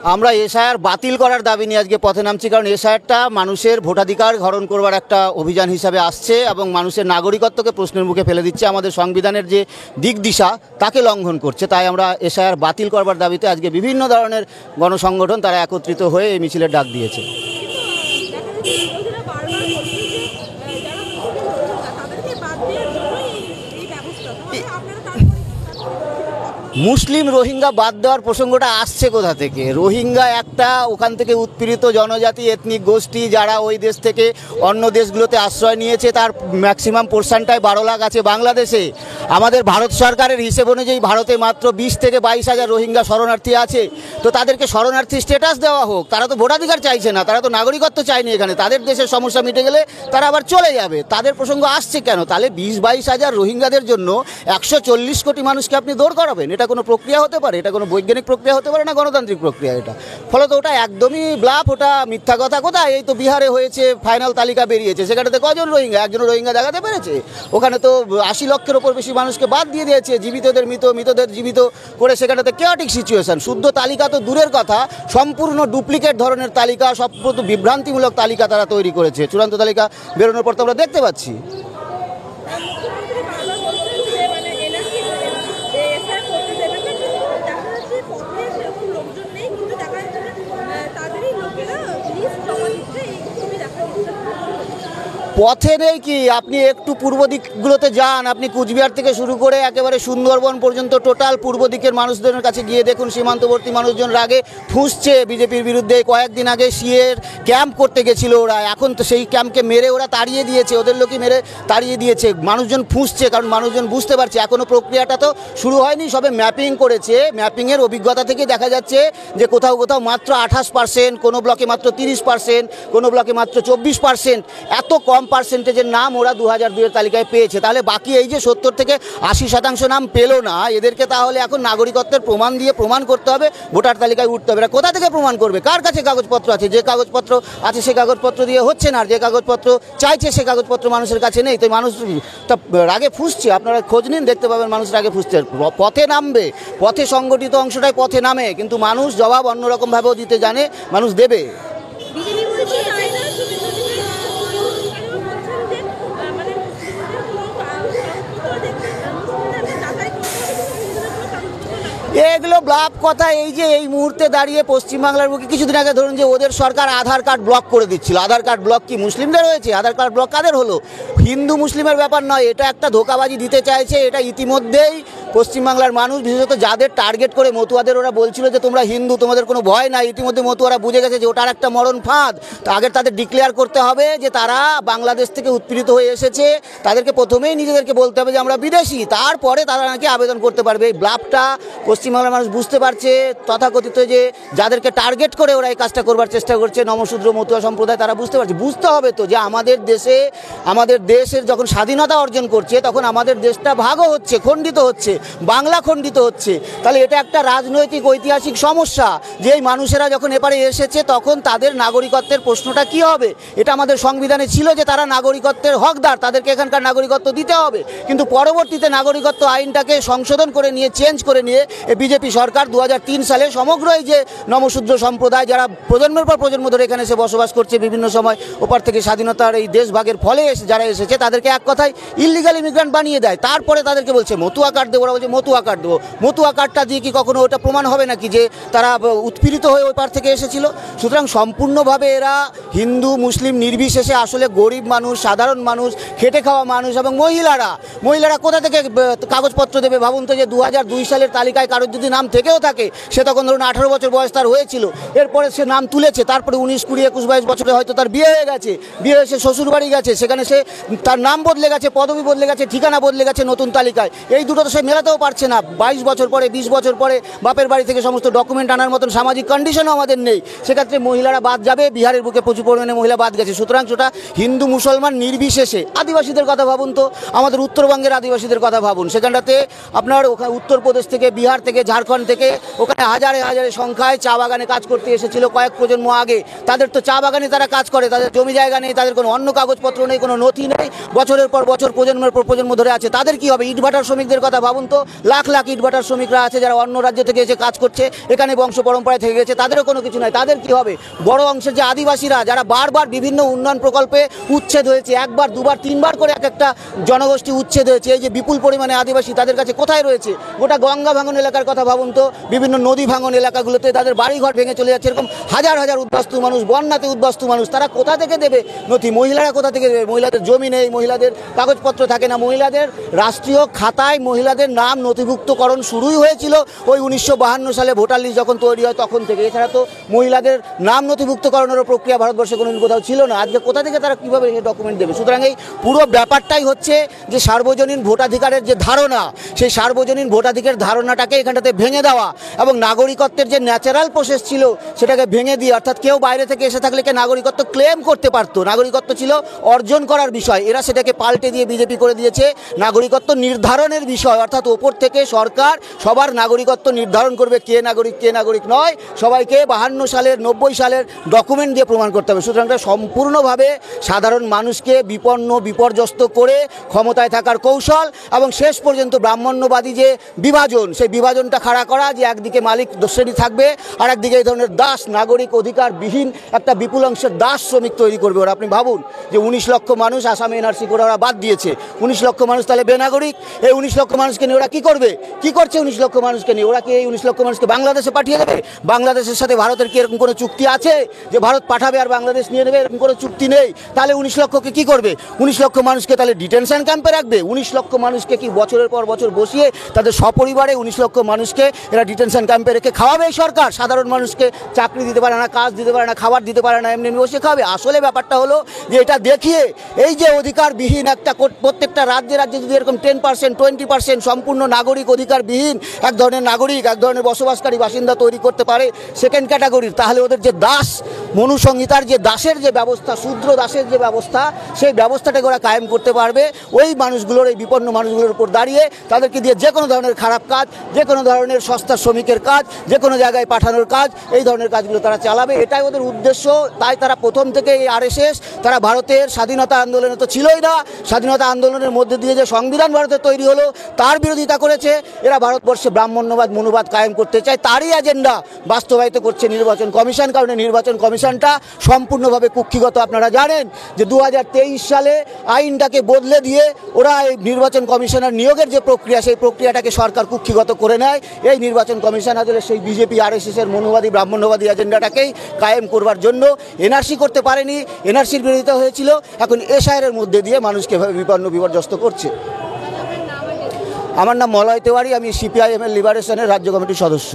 আমরা এসআইআর বাতিল করার দাবি নিয়ে আজকে পথে নামছি, কারণ এসআইআরটা মানুষের ভোটাধিকার হরণ করবার একটা অভিযান হিসাবে আসছে এবং মানুষের নাগরিকত্বকে প্রশ্নের মুখে ফেলে দিচ্ছে। আমাদের সংবিধানের যে দিক দিশা তাকে লঙ্ঘন করছে। তাই আমরা এসআইআর বাতিল করবার দাবিতে আজকে বিভিন্ন ধরনের গণসংগঠন তারা একত্রিত হয়ে এই মিছিলের ডাক দিয়েছে। মুসলিম রোহিঙ্গা বাদ দেওয়ার প্রসঙ্গটা আসছে কোথা থেকে? রোহিঙ্গা একটা ওখান থেকে উৎপীড়িত জনজাতি, এথনিক গোষ্ঠী, যারা ওই দেশ থেকে অন্য দেশগুলোতে আশ্রয় নিয়েছে। তার ম্যাক্সিমাম পোর্শনটাই 12 লাখ আছে বাংলাদেশে। আমাদের ভারত সরকারের হিসেব অনুযায়ী ভারতে মাত্র 20 থেকে 22 হাজার রোহিঙ্গা শরণার্থী আছে। তো তাদেরকে শরণার্থী স্ট্যাটাস দেওয়া হোক। তারা তো ভোটাধিকার চাইছে না, তারা তো নাগরিকত্ব চায়নি এখানে। তাদের দেশের সমস্যা মিটে গেলে তারা আবার চলে যাবে। তাদের প্রসঙ্গ আসছে কেন? তাহলে 20-22 হাজার রোহিঙ্গাদের জন্য 140 কোটি মানুষকে আপনি দৌড় করাবেন? এটা কোনো প্রক্রিয়া হতে পারে? এটা কোনো বৈজ্ঞানিক প্রক্রিয়া হতে পারে না, গণতান্ত্রিক প্রক্রিয়া এটা। ফলত ওটা একদমই ব্লাফ, ওটা মিথ্যা কথা। কোথায়? এই তো বিহারে হয়েছে, ফাইনাল তালিকা বেরিয়েছে, সেখানেতে কজন রোহিঙ্গা? একজন রোহিঙ্গা দেখাতে পেরেছে? ওখানে তো 80 লক্ষের ওপর বেশি মানুষকে বাদ দিয়ে দিয়েছে, জীবিতদের মৃত, মৃতদের জীবিত করে। সেখানেতে কেওয়াটিক সিচুয়েশন। শুদ্ধ তালিকা তো দূরের কথা, সম্পূর্ণ ডুপ্লিকেট ধরনের তালিকা, সব বিভ্রান্তিমূলক তালিকা তারা তৈরি করেছে। চূড়ান্ত তালিকা বেরোনোর পর তো আমরা দেখতে পাচ্ছি। পথে নেই কি? আপনি একটু পূর্ব দিকগুলোতে যান, আপনি কুচবিহার থেকে শুরু করে একেবারে সুন্দরবন পর্যন্ত টোটাল পূর্ব দিকের মানুষদের কাছে গিয়ে দেখুন, সীমান্তবর্তী মানুষজন রাগে ফুঁসছে বিজেপির বিরুদ্ধে। কয়েকদিন আগে সিএর ক্যাম্প করতে গেছিল ওরা, এখন তো সেই ক্যাম্পকে মেরে ওরা তাড়িয়ে দিয়েছে, ওদের লোকই মেরে তাড়িয়ে দিয়েছে। মানুষজন ফুঁসছে, কারণ মানুষজন বুঝতে পারছে এখনও প্রক্রিয়াটা তো শুরু হয়নি, সবে ম্যাপিং করেছে। ম্যাপিংয়ের অভিজ্ঞতা থেকে দেখা যাচ্ছে যে কোথাও কোথাও মাত্র 28%, কোনো ব্লকে মাত্র 30%, কোনো ব্লকে মাত্র 24%। এত কম পার্সেন্টেজের নাম ওরা 2002-এর তালিকায় পেয়েছে। তাহলে বাকি এই যে 70 থেকে 80% নাম পেল না, এদেরকে তাহলে এখন নাগরিকত্বের প্রমাণ দিয়ে প্রমাণ করতে হবে, ভোটার তালিকায় উঠতে হবে। এরা কোথা থেকে প্রমাণ করবে? কার কাছে কাগজপত্র আছে? যে কাগজপত্র আছে সে কাগজপত্র দিয়ে হচ্ছে না, আর যে কাগজপত্র চাইছে সে কাগজপত্র মানুষের কাছে নেই। তো মানুষ রাগে ফুঁসছে, আপনারা খোঁজ নিন, দেখতে পাবেন মানুষ রাগে ফুঁসছে। পথে নামবে, পথে সংগঠিত অংশটাই পথে নামে, কিন্তু মানুষ জবাব অন্যরকমভাবেও দিতে জানে, মানুষ দেবে। এগুলো ব্লক কথা। এই যে এই মুহূর্তে দাঁড়িয়ে পশ্চিমবাংলার বুকে কিছুদিন আগে ধরুন যে ওদের সরকার আধার কার্ড ব্লক করে দিচ্ছিল। আধার কার্ড ব্লক কি মুসলিমদের হয়েছে? আধার কার্ড ব্লক কাদের হলো? হিন্দু মুসলিমের ব্যাপার নয়, এটা একটা ধোঁকাবাজি দিতে চাইছে। এটা ইতিমধ্যেই পশ্চিমবাংলার মানুষ, বিশেষত যাদের টার্গেট করে মতুয়াদের ওরা বলছিল যে তোমরা হিন্দু, তোমাদের কোনো ভয় নাই, ইতিমধ্যে মতুয়ারা বুঝে গেছে যে ওটার একটা মরণ ফাঁদ। তো আগে তাদের ডিক্লেয়ার করতে হবে যে তারা বাংলাদেশ থেকে উৎপীড়িত হয়ে এসেছে। তাদেরকে প্রথমেই নিজেদেরকে বলতে হবে যে আমরা বিদেশি, তারপরে তারা নাকি আবেদন করতে পারবে। এই ব্লাফটা পশ্চিমবাংলার মানুষ বুঝতে পারছে। তথাকথিত যে যাদেরকে টার্গেট করে ওরা এই কাজটা করবার চেষ্টা করছে, নমশূদ্র মতুয়া সম্প্রদায়, তারা বুঝতে পারছে। বুঝতে হবে তো যে আমাদের দেশের যখন স্বাধীনতা অর্জন করছে তখন আমাদের দেশটা ভাগও হচ্ছে, খণ্ডিত হচ্ছে, বাংলা খণ্ডিত হচ্ছে। তাহলে এটা একটা রাজনৈতিক ঐতিহাসিক সমস্যা যে এই মানুষেরা যখন এপারে এসেছে তখন তাদের নাগরিকত্বের প্রশ্নটা কি হবে। এটা আমাদের সংবিধানে ছিল যে তারা নাগরিকত্বের হকদার, তাদেরকে এখানকার নাগরিকত্ব দিতে হবে। কিন্তু পরবর্তীতে নাগরিকত্ব আইনটাকে সংশোধন করে নিয়ে, চেঞ্জ করে নিয়ে বিজেপি সরকার 2003 সালে সমগ্র এই যে নমশূদ্র সম্প্রদায়, যারা প্রজন্মের পর প্রজন্ম ধরে এখানে এসে বসবাস করছে, বিভিন্ন সময় ওপার থেকে স্বাধীনতার এই দেশ ভাগের ফলে যারা এসেছে তাদেরকে এক কথায় ইল্লিগাল ইমিগ্রান্ট বানিয়ে দেয়। তারপরে তাদেরকে বলছে মতুয়া কার্ড দেবো, ওরা বলছে মতুয়া কার্ড দেবো। মতুয়া কার্ডটা দিয়ে কি কখনো ওটা প্রমাণ হবে নাকি যে তারা উৎপীড়িত হয়ে ওই পার থেকে এসেছিল? সুতরাং সম্পূর্ণভাবে এরা হিন্দু মুসলিম নির্বিশেষে আসলে গরিব মানুষ, সাধারণ মানুষ, খেটে খাওয়া মানুষ এবং মহিলারা কোথা থেকে কাগজপত্র দেবে? ভাবুন তো যে 2002 সালের তালিকায় কারোর যদি নাম থেকেও থাকে, সে তখন ধরুন 18 বছর বয়স তার হয়েছিল, এরপরে সে নাম তুলেছে, তারপরে 19, 20, 21, 22 বছরে হয়তো তার বিয়ে হয়ে গেছে, বিয়ে হয়ে সে শ্বশুর বাড়ি গেছে, সেখানে সে তার নাম বদলে গেছে, পদবি বদলে গেছে, ঠিকানা বদলে গেছে নতুন তালিকায়। এই দুটো তো সে মেলাতেও পারছে না। 22 বছর পরে, 20 বছর পরে বাপের বাড়ি থেকে সমস্ত ডকুমেন্ট আনার মতন সামাজিক কন্ডিশনও আমাদের নেই। সেক্ষেত্রে মহিলারা বাদ যাবে। বিহারের বুকে প্রচুর পরিমাণে মহিলা বাদ গেছে। সুতরাং সেটা হিন্দু মুসলমান নির্বিশেষে। আদিবাসীদের কথা ভাবুন তো, আমাদের উত্তরবঙ্গের আদিবাসীদের কথা ভাবুন। সেখানটাতে আপনার ওখানে উত্তরপ্রদেশ থেকে, বিহার থেকে, ঝাড়খণ্ড থেকে ওখানে হাজারে হাজারে সংখ্যায় চা বাগানে কাজ করতে এসেছিল কয়েক প্রজন্ম আগে। তাদের তো চা বাগানে তারা কাজ করে, তাদের জমি জায়গা নেই, তাদের কোনো অন্য কাগজপত্র নেই, কোনো নথি নেই, বছরের পর বছর প্রজন্মের পর প্রজন্ম ধরে আছে। তাদের কি হবে? ইটভাটার শ্রমিকদের কথা ভাবুন তো লাখ লাখ ইটভাটার শ্রমিকরা আছে যারা অন্য রাজ্য থেকে এসে কাজ করছে, এখানে বংশ পরম্পরায় থেকে গেছে, তাদেরও কোনো কিছু নাই। তাদের কি হবে? বড় অংশের যে আদিবাসীরা যারা বারবার বিভিন্ন উন্নয়ন প্রকল্পে উচ্ছেদ হয়েছে, একবার দুবার তিনবার করে এক একটা জনগোষ্ঠী উচ্ছেদ হয়েছে, এই যে বিপুল পরিমাণে আদিবাসী তাদের কাছে কোথায় রয়েছে? গোটা গঙ্গা ভাঙন এলাকার কথা ভাবুন তো, বিভিন্ন নদী ভাঙন এলাকাগুলোতে তাদের বাড়িঘর ভেঙে চলে যাচ্ছে, এরকম হাজার হাজার উদ্বাস্তু মানুষ, বন্যাতে উদ্বাস্তু মানুষ, তারা কোথা থেকে দেবে নথি? মহিলারা কোথা থেকে দেবে? মহিলাদের জমি নেই, মহিলাদের কাগজপত্র থাকে না, মহিলাদের রাষ্ট্রীয় খাতায় মহিলাদের নাম নথিভুক্তকরণ শুরুই হয়েছিল ওই 1952 সালে ভোটার লিস্ট যখন তৈরি হয় তখন থেকে। এছাড়া তো মহিলাদের নাম নথিভুক্তকরণেরও প্রক্রিয়া ভারতবর্ষে কোনোদিন কোথাও ছিল না। আজকে কোথা থেকে তারা কীভাবে এই ডকুমেন্ট দেবে? সুতরাং এই পুরো ব্যাপারটাই হচ্ছে যে সার্বজনীন ভোটাধিকারের যে ধারণা, সেই সার্বজনীন ভোটাধিকারের ধারণাটাকে এখানটাতে ভেঙে দেওয়া এবং নাগরিকত্বের যে ন্যাচারাল প্রসেস ছিল সেটাকে ভেঙে দিয়ে, অর্থাৎ কেউ বাইরে থেকে এসে থাকলে কে নাগরিকত্ব ক্লেম করতে পারতো, নাগরিকত্ব ছিল অর্জন করার বিষয়, এরা সেটাকে পাল্টে দিয়ে বিজেপি করে দিয়েছে নাগরিকত্ব নির্ধারণের বিষয়। অর্থাৎ ওপর থেকে সরকার সবার নাগরিকত্ব নির্ধারণ করবে, কে নাগরিক কে নাগরিক নয়, সবাইকে 52 সালের 90 সালের ডকুমেন্ট দিয়ে প্রমাণ করতে হবে। সুতরাং এটা সম্পূর্ণভাবে সাধারণ মানুষকে বিপন্ন বিপর্যস্ত করে ক্ষমতায় থাকার কৌশল এবং শেষ পর্যন্ত ব্রাহ্মণ্যবাদী যে বিভাজন, সেই বিভাজনটা খাড়া করা, যে একদিকে মালিক শ্রেণী থাকবে আর একদিকে এই ধরনের দাস নাগরিক অধিকারবিহীন একটা বিপুল অংশের দাস শ্রমিক তৈরি করবে ওরা। আপনি ভাবুন যে 19 লক্ষ মানুষ আসামে এনআরসি করে ওরা বাদ দিয়েছে, 19 লক্ষ মানুষ তাহলে বেনাগরিক। এই 19 লক্ষ মানুষকে নিয়ে ওরা কী করবে? কী করছে 19 লক্ষ মানুষকে নিয়ে? ওরা কি এই 19 লক্ষ মানুষকে বাংলাদেশে পাঠিয়ে দেবে? বাংলাদেশের সাথে ভারতের কি এরকম কোনো চুক্তি আছে যে ভারত পাঠাবে আর বাংলাদেশ নিয়ে নেবে? এরকম কোনো চুক্তি নেই। তাহলে 19 লক্ষকে কী করবে? 19 লক্ষ মানুষকে তাহলে ডিটেনশন ক্যাম্পে রাখবে? 19 লক্ষ মানুষকে কি বছরের পর বছর বসিয়ে তাদের সপরিবারে 19 লক্ষ মানুষকে এরা ডিটেনশন ক্যাম্পে রেখে খাওয়াবে? এই সরকার সাধারণ মানুষকে চাকরি দিতে পারে না, কাজ দিতে পারে না, খাবার দিতে পারে না, এমনি বসে খাবে? আসলে ব্যাপারটা হলো যে এটা দেখিয়ে এই যে অধিকারবিহীন একটা প্রত্যেকটা রাজ্যে রাজ্যে যদি এরকম 10% 20% সম্পূর্ণ নাগরিক অধিকারবিহীন এক ধরনের নাগরিক, এক ধরনের বসবাসকারী বাসিন্দা তৈরি করতে পারে সেকেন্ড ক্যাটাগরির, তাহলে ওদের যে দাস মনুসংহিতার যে দাসের যে ব্যবস্থা, শূদ্র দাসের যে ব্যবস্থা, সেই ব্যবস্থাটাকে ওরা কায়েম করতে পারবে ওই মানুষগুলোর, এই বিপন্ন মানুষগুলোর উপর দাঁড়িয়ে তাদেরকে দিয়ে যে কোনো ধরনের খারাপ কাজ, যে কোনো ধরনের সস্তা শ্রমিকের কাজ, যে কোনো জায়গায় পাঠানোর কাজ, এই ধরনের কাজগুলো তারা চালাবে। এটাই ওদের উদ্দেশ্য। তাই তারা প্রথম থেকে এই আরএসএস তারা ভারতের স্বাধীনতা আন্দোলনে তো ছিলই না, স্বাধীনতা আন্দোলনের মধ্যে দিয়ে যে সংবিধান ভারতের তৈরি হলো তার বিরোধিতা করেছে। এরা ভারতবর্ষে ব্রাহ্মণ্যবাদ মনোবাদ কায়েম করতে চায়, তারই এজেন্ডা বাস্তবায়িত করছে নির্বাচন কমিশন। কারণ নির্বাচন কমিশনটা সম্পূর্ণভাবে কুক্ষিগত। আপনারা জানেন যে 2023 সালে আইনটাকে বদলে দিয়ে ওরা এই নির্বাচন কমিশনার নিয়োগের যে প্রক্রিয়া, সেই প্রক্রিয়াটাকে সরকার কুক্ষিগত করে নেয় এই নির্বাচন কমিশনারদের সেই বিজেপি আরএসএসের মনোবাদী ব্রাহ্মণ্যবাদী এজেন্ডাটাকেই কায়েম করবার জন্য। এনআরসি করতে পারেনি, এনআরসির বিরোধিতা হয়েছিল, এখন এসআইয়ের মধ্যে দিয়ে মানুষকে বিপন্ন বিপর্যস্ত করছে। আমার নাম মলয় তেওয়ারি, আমি সিপিআইএম এর লিবারেশনের রাজ্য কমিটির সদস্য।